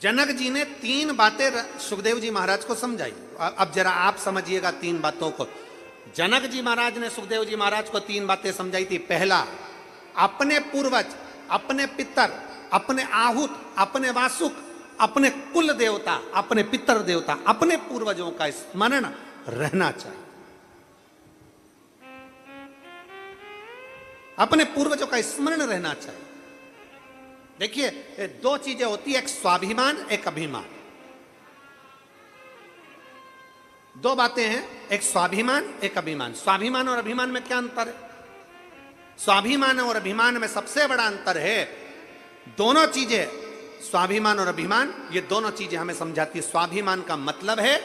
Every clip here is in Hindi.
जनक जी ने तीन बातें सुखदेव जी महाराज को समझाई। अब जरा आप समझिएगा तीन बातों को। जनक जी महाराज ने सुखदेव जी महाराज को तीन बातें समझाई थी। पहला, अपने पूर्वज, अपने पितर, अपने आहूत, अपने वासुक, अपने कुल देवता, अपने पितर देवता, अपने पूर्वजों का स्मरण रहना चाहिए। अपने पूर्वजों का स्मरण रहना चाहिए। देखिए, दो चीजें होती है, एक स्वाभिमान, एक अभिमान। दो बातें हैं, एक स्वाभिमान, एक अभिमान। स्वाभिमान और अभिमान में क्या अंतर है? स्वाभिमान और अभिमान में सबसे बड़ा अंतर है, दोनों चीजें, स्वाभिमान और अभिमान, ये दोनों चीजें हमें समझाती है। स्वाभिमान का मतलब है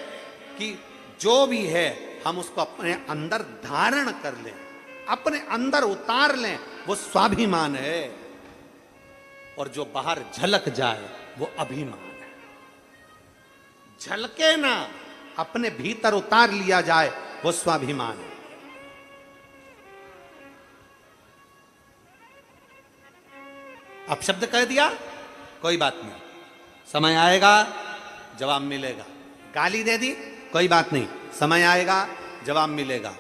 कि जो भी है हम उसको अपने अंदर धारण कर लें, अपने अंदर उतार लें, वो स्वाभिमान है। और जो बाहर झलक जाए वो अभिमान है। झलके ना, अपने भीतर उतार लिया जाए वो स्वाभिमान है। अब शब्द कह दिया, कोई बात नहीं, समय आएगा जवाब मिलेगा। गाली दे दी, कोई बात नहीं, समय आएगा जवाब मिलेगा।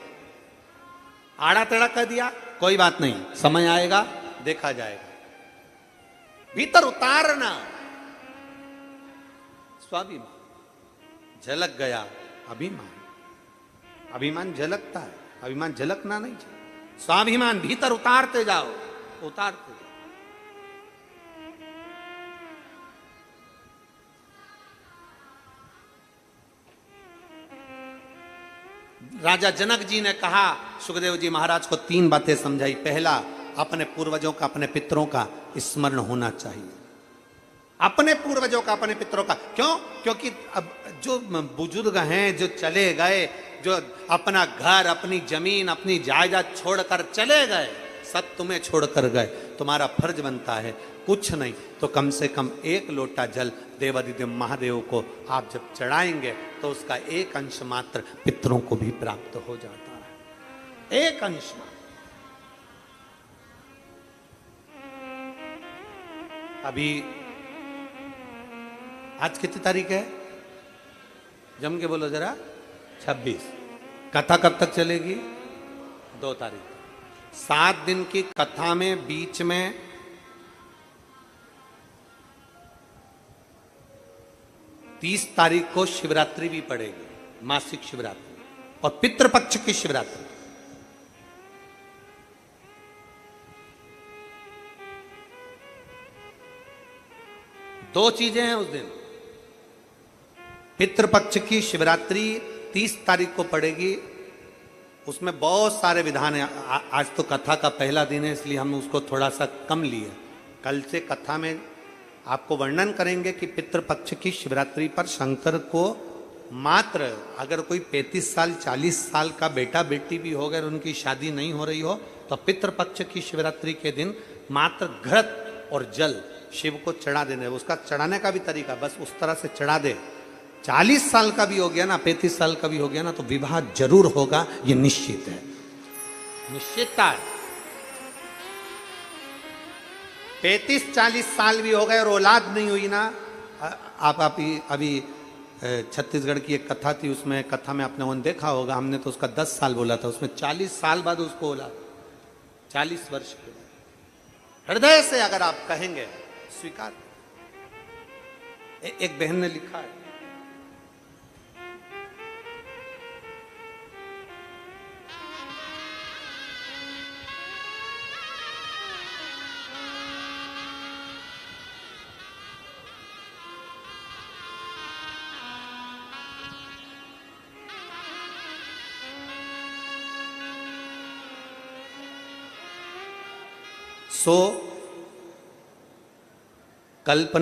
आड़ा टेढ़ा कह दिया, कोई बात नहीं, समय आएगा देखा जाएगा। भीतर उतारना स्वाभिमान, झलक गया अभिमान। अभिमान झलकता है, अभिमान झलकना नहीं चाहिए। स्वाभिमान भीतर उतारते जाओ, उतारते जाओ। राजा जनक जी ने कहा, सुखदेव जी महाराज को तीन बातें समझाई। पहला, अपने पूर्वजों का, अपने पितरों का स्मरण होना चाहिए। अपने पूर्वजों का, अपने पितरों का। क्यों? क्योंकि अब जो बुजुर्ग हैं, जो चले गए, जो अपना घर, अपनी जमीन, अपनी जायदाद छोड़कर चले गए, सब तुम्हें छोड़कर गए, तुम्हारा फर्ज बनता है कुछ नहीं तो कम से कम एक लोटा जल देवादिदेव महादेव को आप जब चढ़ाएंगे तो उसका एक अंश मात्र पितरों को भी प्राप्त हो जाता है। एक अंश मात्र। अभी आज कितनी तारीख है? जम के बोलो जरा। 26। कथा कब तक चलेगी? 2 तारीख। 7 दिन की कथा में बीच में 30 तारीख को शिवरात्रि भी पड़ेगी, मासिक शिवरात्रि, और पितृपक्ष की शिवरात्रि। दो चीजें हैं उस दिन। पितृपक्ष की शिवरात्रि 30 तारीख को पड़ेगी, उसमें बहुत सारे विधान हैं। आज तो कथा का पहला दिन है, इसलिए हम उसको थोड़ा सा कम लिए। कल से कथा में आपको वर्णन करेंगे कि पितृपक्ष की शिवरात्रि पर शंकर को मात्र, अगर कोई 35 साल 40 साल का बेटा बेटी भी हो गए और उनकी शादी नहीं हो रही हो, तो पितृपक्ष की शिवरात्रि के दिन मात्र घृत और जल शिव को चढ़ा देने। उसका चढ़ाने का भी तरीका बस उस तरह से चढ़ा दे। 40 साल का भी हो गया ना, 35 साल का भी हो गया ना, तो विवाह जरूर होगा, ये निश्चित है, निश्चितता है। 35-40 साल भी हो गए और औलाद नहीं हुई ना, आप अभी छत्तीसगढ़ की एक कथा थी, उसमें कथा में आपने देखा होगा, हमने तो उसका 10 साल बोला था, उसमें 40 साल बाद उसको औलाद, 40 वर्ष के बाद। हृदय से अगर आप कहेंगे स्वीकार। एक बहन ने लिखा है, सो कल्पना